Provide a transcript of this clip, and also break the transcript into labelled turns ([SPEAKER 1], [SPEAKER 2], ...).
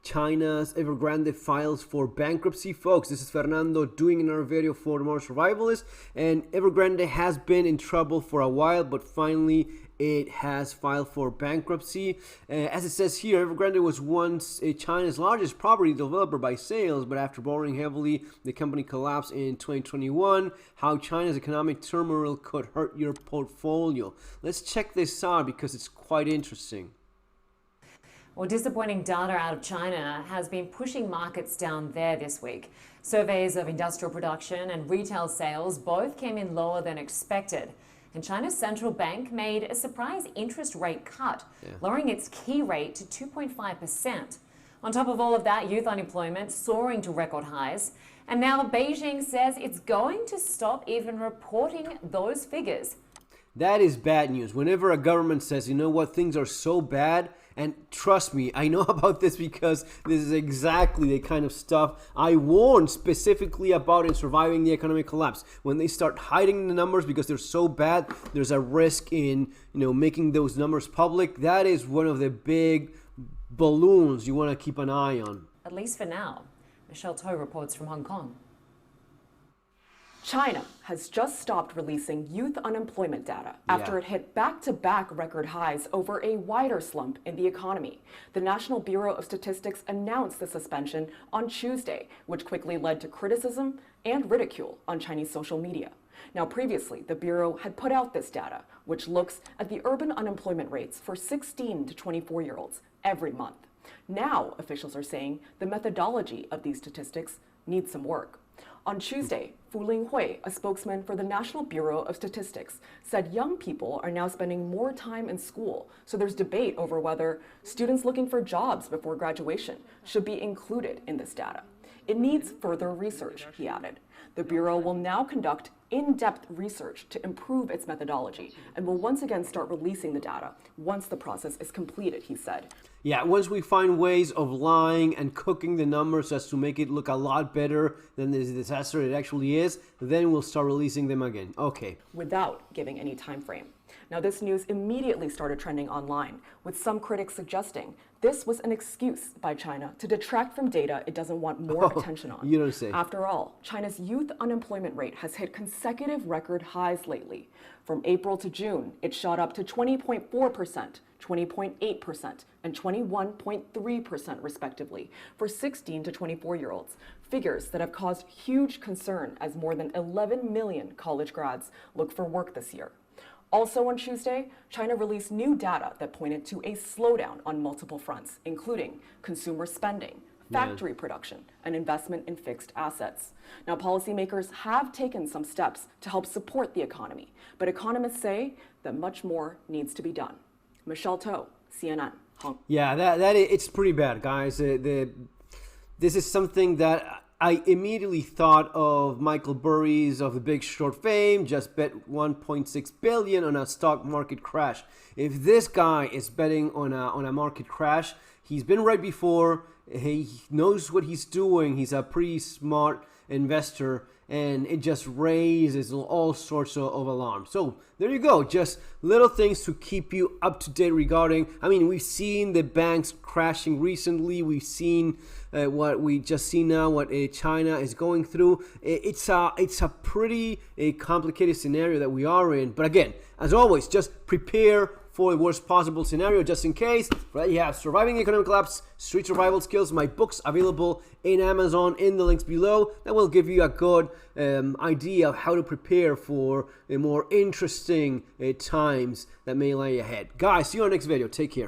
[SPEAKER 1] China's Evergrande files for bankruptcy. Folks, this is Fernando doing another video for the More Survivalist, and Evergrande has been in trouble for a while, but finally it has filed for bankruptcy. As it says here, Evergrande was once China's largest property developer by sales, but after borrowing heavily, the company collapsed in 2021. How China's economic turmoil could hurt your portfolio. Let's check this out because it's quite interesting.
[SPEAKER 2] Well, disappointing data out of China has been pushing markets down there this week. Surveys of industrial production and retail sales both came in lower than expected. And China's central bank made a surprise interest rate cut, lowering its key rate to 2.5%. On top of all of that, youth unemployment soaring to record highs. And now Beijing says it's going to stop even reporting those figures.
[SPEAKER 1] That is bad news. Whenever a government says, you know what, things are so bad, and trust me, I know about this because this is exactly the kind of stuff I warned specifically about in Surviving the Economic Collapse. When they start hiding the numbers because they're so bad, there's a risk in, making those numbers public. That is one of the big balloons you want to keep an eye on.
[SPEAKER 2] At least for now. Michelle To reports from Hong Kong.
[SPEAKER 3] China has just stopped releasing youth unemployment data after it hit back-to-back record highs over a wider slump in the economy. The National Bureau of Statistics announced the suspension on Tuesday, which quickly led to criticism and ridicule on Chinese social media. Now, previously, the Bureau had put out this data, which looks at the urban unemployment rates for 16 to 24-year-olds every month. Now, officials are saying the methodology of these statistics needs some work. On Tuesday, Fu Linghui, a spokesman for the National Bureau of Statistics, said young people are now spending more time in school, so there's debate over whether students looking for jobs before graduation should be included in this data. It needs further research, he added. The Bureau will now conduct in-depth research to improve its methodology and will once again start releasing the data once the process is completed, he said.
[SPEAKER 1] Yeah, once we find ways of lying and cooking the numbers as to make it look a lot better than the disaster it actually is, then we'll start releasing them again. Okay.
[SPEAKER 3] Without giving any time frame. Now, this news immediately started trending online, with some critics suggesting this was an excuse by China to detract from data it doesn't want more attention on.
[SPEAKER 1] You don't say.
[SPEAKER 3] After all, China's youth unemployment rate has hit consecutive record highs lately. From April to June, it shot up to 20.4%, 20.8%, and 21.3% respectively for 16 to 24-year-olds, figures that have caused huge concern as more than 11 million college grads look for work this year. Also on Tuesday, China released new data that pointed to a slowdown on multiple fronts, including consumer spending, factory production, and investment in fixed assets. Now, policymakers have taken some steps to help support the economy, but economists say that much more needs to be done. Michelle To, CNN, Hong Kong.
[SPEAKER 1] Yeah, it's pretty bad, guys. This is something that I immediately thought of Michael Burry's of The Big Short fame, just bet 1.6 billion on a stock market crash. If this guy is betting on a market crash, he's been right before. He knows what he's doing. He's a pretty smart investor, and it just raises all sorts of alarms. So there you go, just little things to keep you up to date regarding. I mean, we've seen the banks crashing recently. We've seen what we just see now, what China is going through. It's a pretty complicated scenario that we are in. But again, as always, just prepare for the worst possible scenario just in case. Right, you have Surviving the Economic Collapse, Street Survival Skills, my books available in Amazon in the links below. That will give you a good idea of how to prepare for more interesting times that may lie ahead. Guys, see you on the next video. Take care.